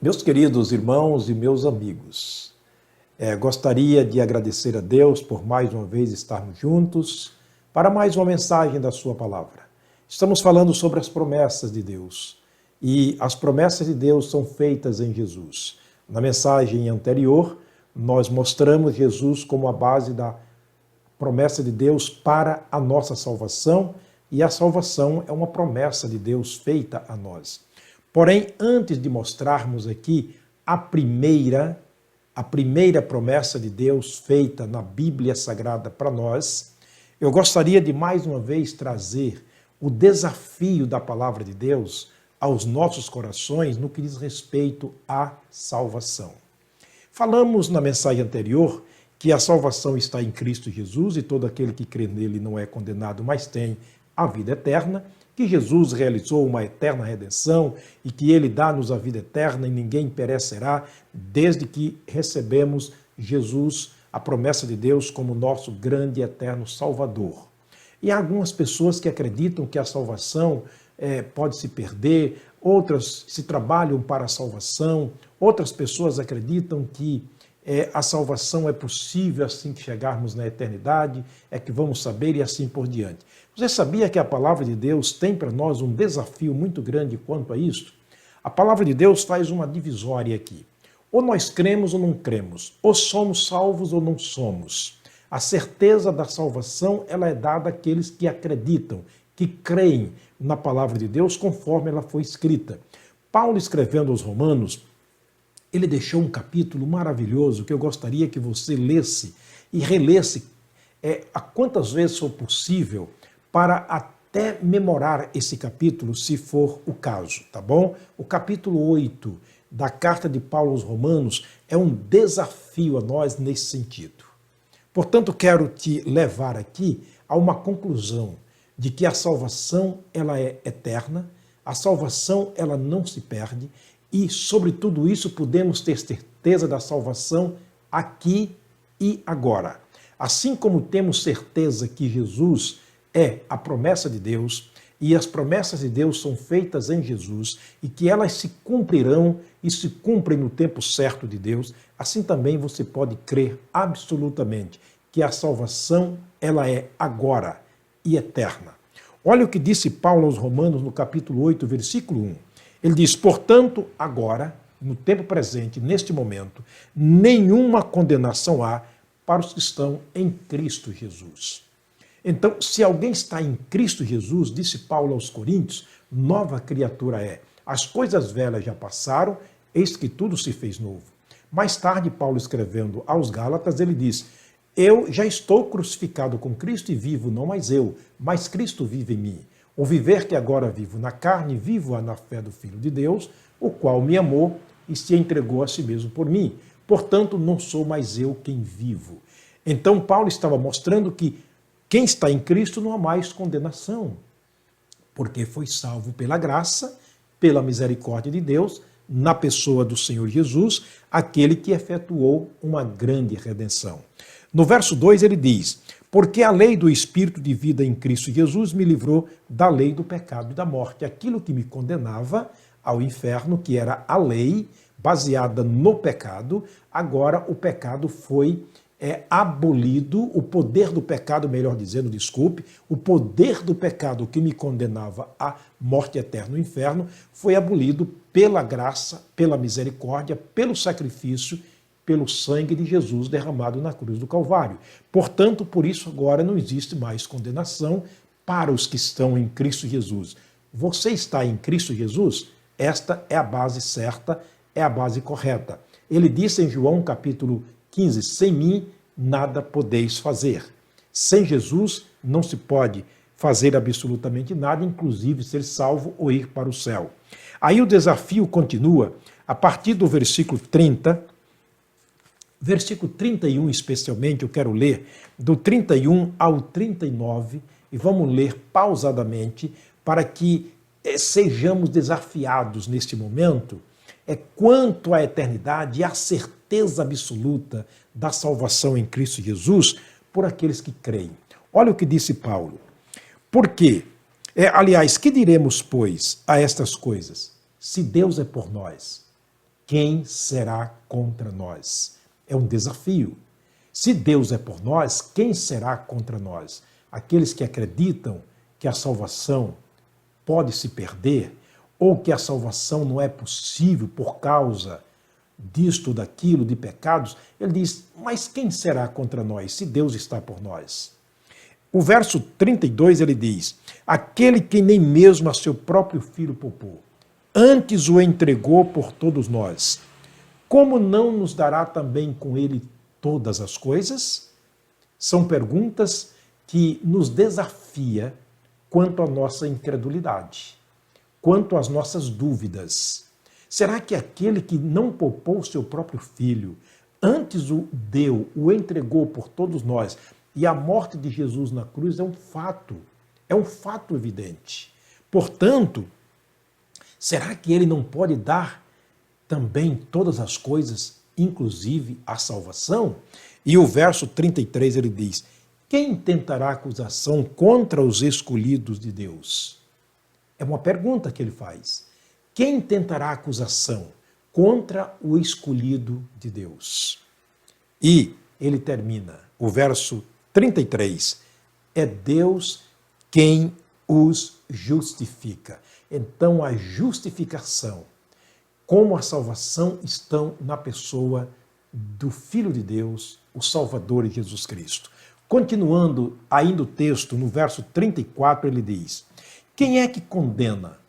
Meus queridos irmãos e meus amigos, gostaria de agradecer a Deus por mais uma vez estarmos juntos para mais uma mensagem da sua palavra. Estamos falando sobre as promessas de Deus e as promessas de Deus são feitas em Jesus. Na mensagem anterior, nós mostramos Jesus como a base da promessa de Deus para a nossa salvação e a salvação é uma promessa de Deus feita a nós. Porém, antes de mostrarmos aqui a primeira promessa de Deus feita na Bíblia Sagrada para nós, eu gostaria de mais uma vez trazer o desafio da palavra de Deus aos nossos corações no que diz respeito à salvação. Falamos na mensagem anterior que a salvação está em Cristo Jesus e todo aquele que crê nele não é condenado, mas tem a vida eterna, que Jesus realizou uma eterna redenção e que ele dá-nos a vida eterna e ninguém perecerá desde que recebemos Jesus, a promessa de Deus, como nosso grande e eterno Salvador. E há algumas pessoas que acreditam que a salvação pode se perder, outras se trabalham para a salvação, outras pessoas acreditam que a salvação é possível assim que chegarmos na eternidade, é que vamos saber e assim por diante. Você sabia que a palavra de Deus tem para nós um desafio muito grande quanto a isso? A palavra de Deus faz uma divisória aqui. Ou nós cremos ou não cremos, ou somos salvos ou não somos. A certeza da salvação ela é dada àqueles que acreditam, que creem na palavra de Deus conforme ela foi escrita. Paulo, escrevendo aos Romanos, ele deixou um capítulo maravilhoso que eu gostaria que você lesse e relesse a quantas vezes for possível para até memorar esse capítulo, se for o caso, tá bom? O capítulo 8 da carta de Paulo aos Romanos é um desafio a nós nesse sentido. Portanto, quero te levar aqui a uma conclusão de que a salvação ela é eterna, a salvação ela não se perde, e, sobre tudo isso, podemos ter certeza da salvação aqui e agora. Assim como temos certeza que Jesus é a promessa de Deus, e as promessas de Deus são feitas em Jesus, e que elas se cumprirão e se cumprem no tempo certo de Deus, assim também você pode crer absolutamente que a salvação ela é agora e eterna. Olha o que disse Paulo aos Romanos no capítulo 8, versículo 1. Ele diz, portanto, agora, no tempo presente, neste momento, nenhuma condenação há para os que estão em Cristo Jesus. Então, se alguém está em Cristo Jesus, disse Paulo aos Coríntios, nova criatura é. As coisas velhas já passaram, eis que tudo se fez novo. Mais tarde, Paulo escrevendo aos Gálatas, ele diz, eu já estou crucificado com Cristo e vivo, não mais eu, mas Cristo vive em mim. O viver que agora vivo na carne, vivo-a na fé do Filho de Deus, o qual me amou e se entregou a si mesmo por mim. Portanto, não sou mais eu quem vivo. Então, Paulo estava mostrando que quem está em Cristo não há mais condenação, porque foi salvo pela graça, pela misericórdia de Deus, na pessoa do Senhor Jesus, aquele que efetuou uma grande redenção. No verso 2 ele diz, porque a lei do Espírito de vida em Cristo Jesus me livrou da lei do pecado e da morte. Aquilo que me condenava ao inferno, que era a lei baseada no pecado, agora o pecado foi abolido, o poder do pecado, melhor dizendo, desculpe, o poder do pecado que me condenava à morte eterna no inferno foi abolido pela graça, pela misericórdia, pelo sacrifício, pelo sangue de Jesus derramado na cruz do Calvário. Portanto, por isso agora não existe mais condenação para os que estão em Cristo Jesus. Você está em Cristo Jesus? Esta é a base certa, é a base correta. Ele disse em João capítulo 15, sem mim nada podeis fazer. Sem Jesus não se pode fazer absolutamente nada, inclusive ser salvo ou ir para o céu. Aí o desafio continua a partir do versículo 30, versículo 31 especialmente, eu quero ler do 31 ao 39 e vamos ler pausadamente para que sejamos desafiados neste momento quanto à eternidade e à certeza absoluta da salvação em Cristo Jesus por aqueles que creem. Olha o que disse Paulo. Porque, aliás, que diremos, pois, a estas coisas? Se Deus é por nós, quem será contra nós? É um desafio. Se Deus é por nós, quem será contra nós? Aqueles que acreditam que a salvação pode se perder, ou que a salvação não é possível por causa disto ou daquilo, de pecados, ele diz, mas quem será contra nós, se Deus está por nós? O verso 32 ele diz, aquele que nem mesmo a seu próprio filho poupou, antes o entregou por todos nós, como não nos dará também com ele todas as coisas? São perguntas que nos desafia quanto à nossa incredulidade, quanto às nossas dúvidas. Será que aquele que não poupou o seu próprio filho, antes o deu, o entregou por todos nós, e a morte de Jesus na cruz é um fato evidente. Portanto, será que ele não pode dar também todas as coisas, inclusive a salvação? E o verso 33 ele diz, quem tentará acusação contra os escolhidos de Deus? É uma pergunta que ele faz. Quem tentará acusação contra o escolhido de Deus? E ele termina, o verso 33, é Deus quem os justifica. Então a justificação, como a salvação, estão na pessoa do Filho de Deus, o Salvador Jesus Cristo. Continuando ainda o texto, no verso 34, ele diz, quem é que condena?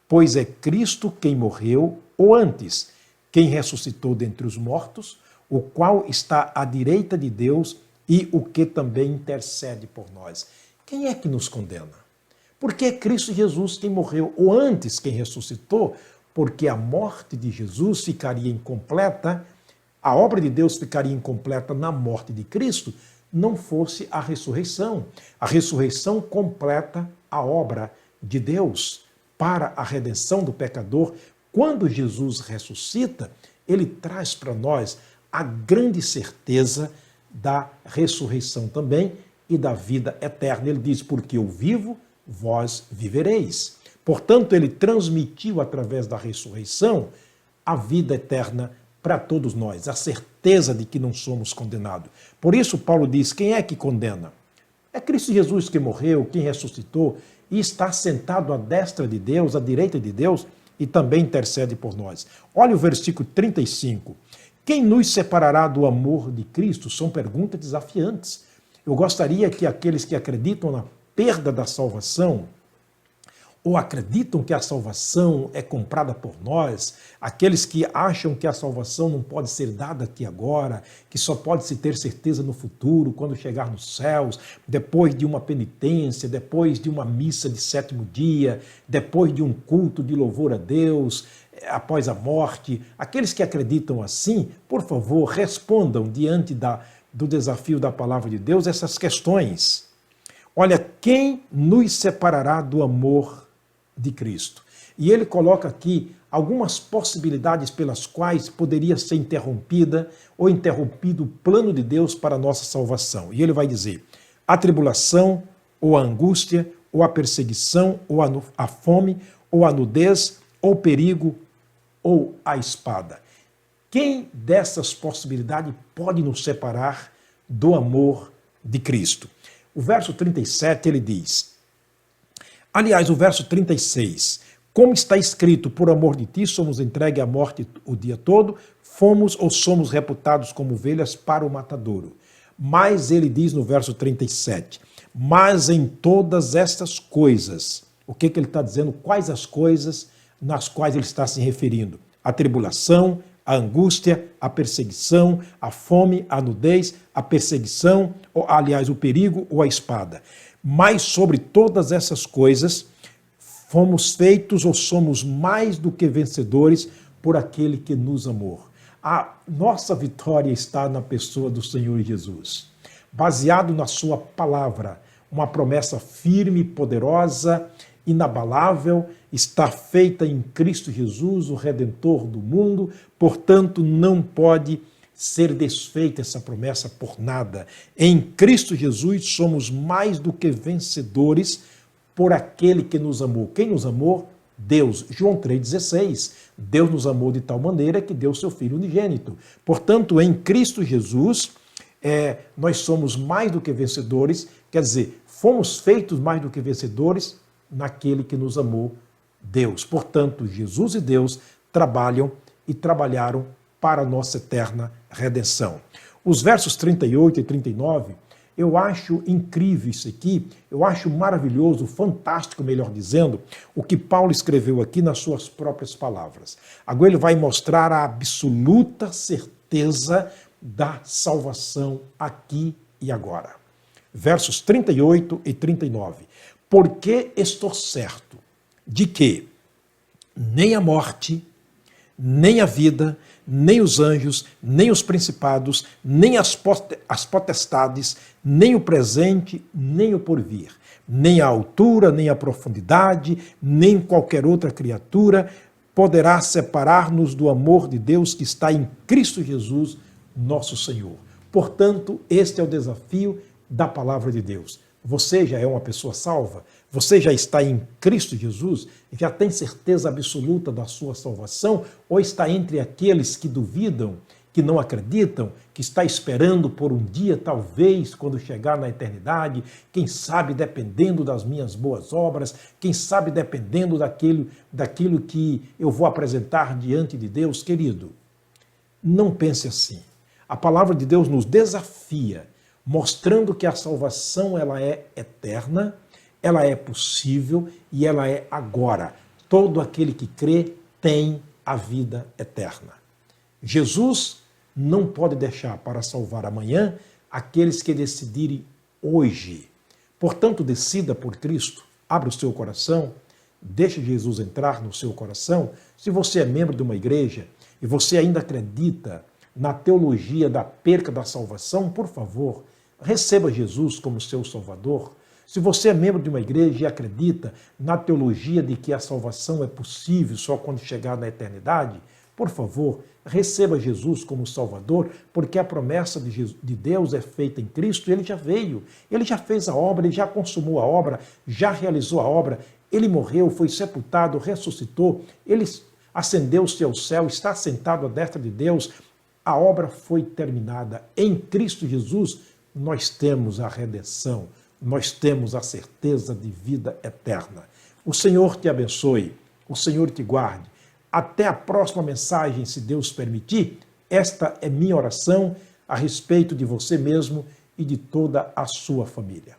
Pois é Cristo quem morreu, ou antes, quem ressuscitou dentre os mortos, o qual está à direita de Deus e o que também intercede por nós. Quem é que nos condena? Porque é Cristo Jesus quem morreu, ou antes, quem ressuscitou, porque a morte de Jesus ficaria incompleta, a obra de Deus ficaria incompleta na morte de Cristo, não fosse a ressurreição. A ressurreição completa a obra de Deus para a redenção do pecador. Quando Jesus ressuscita, ele traz para nós a grande certeza da ressurreição também e da vida eterna. Ele diz, porque eu vivo, vós vivereis. Portanto, ele transmitiu através da ressurreição a vida eterna para todos nós, a certeza de que não somos condenados. Por isso, Paulo diz, quem é que condena? É Cristo Jesus que morreu, quem ressuscitou e está sentado à destra de Deus, à direita de Deus, e também intercede por nós. Olha o versículo 35. Quem nos separará do amor de Cristo? São perguntas desafiantes. Eu gostaria que aqueles que acreditam na perda da salvação, ou acreditam que a salvação é comprada por nós, aqueles que acham que a salvação não pode ser dada aqui agora, que só pode se ter certeza no futuro, quando chegar nos céus, depois de uma penitência, depois de uma missa de sétimo dia, depois de um culto de louvor a Deus, após a morte. Aqueles que acreditam assim, por favor, respondam diante do desafio da palavra de Deus essas questões. Olha, quem nos separará do amor de Cristo? E ele coloca aqui algumas possibilidades pelas quais poderia ser interrompida ou interrompido o plano de Deus para a nossa salvação. E ele vai dizer, a tribulação, ou a angústia, ou a perseguição, ou a fome, ou a nudez, ou perigo, ou a espada. Quem dessas possibilidades pode nos separar do amor de Cristo? O verso 37 ele diz, aliás, o verso 36, como está escrito, por amor de ti somos entregues à morte o dia todo, fomos ou somos reputados como ovelhas para o matadouro. Mas ele diz no verso 37, mas em todas estas coisas, o que ele está dizendo? Quais as coisas nas quais ele está se referindo? A tribulação, a angústia, a perseguição, a fome, a nudez, a perseguição, ou, aliás, o perigo ou a espada. Mas sobre todas essas coisas, fomos feitos ou somos mais do que vencedores por aquele que nos amou. A nossa vitória está na pessoa do Senhor Jesus. Baseado na sua palavra, uma promessa firme, poderosa, inabalável, está feita em Cristo Jesus, o Redentor do mundo, portanto não pode ser desfeita essa promessa por nada. Em Cristo Jesus somos mais do que vencedores por aquele que nos amou. Quem nos amou? Deus. João 3,16. Deus nos amou de tal maneira que deu seu Filho unigênito. Portanto, em Cristo Jesus, nós somos mais do que vencedores, quer dizer, fomos feitos mais do que vencedores naquele que nos amou, Deus. Portanto, Jesus e Deus trabalham e trabalharam para a nossa eterna redenção. Os versos 38 e 39, eu acho incrível isso aqui, eu acho maravilhoso, fantástico, melhor dizendo, o que Paulo escreveu aqui nas suas próprias palavras. Agora ele vai mostrar a absoluta certeza da salvação aqui e agora. Versos 38 e 39. Porque estou certo de que nem a morte, nem a vida, nem os anjos, nem os principados, nem as potestades, nem o presente, nem o porvir, nem a altura, nem a profundidade, nem qualquer outra criatura poderá separar-nos do amor de Deus que está em Cristo Jesus, nosso Senhor. Portanto, este é o desafio da palavra de Deus. Você já é uma pessoa salva? Você já está em Cristo Jesus? Já tem certeza absoluta da sua salvação? Ou está entre aqueles que duvidam, que não acreditam, que está esperando por um dia, talvez, quando chegar na eternidade, quem sabe dependendo das minhas boas obras, quem sabe dependendo daquilo que eu vou apresentar diante de Deus? Querido, não pense assim. A palavra de Deus nos desafia, mostrando que a salvação ela é eterna, ela é possível e ela é agora. Todo aquele que crê tem a vida eterna. Jesus não pode deixar para salvar amanhã aqueles que decidirem hoje. Portanto, decida por Cristo, abra o seu coração, deixe Jesus entrar no seu coração. Se você é membro de uma igreja e você ainda acredita na teologia da perca da salvação, por favor, receba Jesus como seu Salvador. Se você é membro de uma igreja e acredita na teologia de que a salvação é possível só quando chegar na eternidade, por favor, receba Jesus como Salvador, porque a promessa de Deus é feita em Cristo e Ele já veio, Ele já fez a obra, Ele já consumou a obra, já realizou a obra, Ele morreu, foi sepultado, ressuscitou, Ele ascendeu-se ao céu, está sentado à destra de Deus, a obra foi terminada. Em Cristo Jesus, nós temos a redenção, nós temos a certeza de vida eterna. O Senhor te abençoe, o Senhor te guarde. Até a próxima mensagem, se Deus permitir. Esta é minha oração a respeito de você mesmo e de toda a sua família.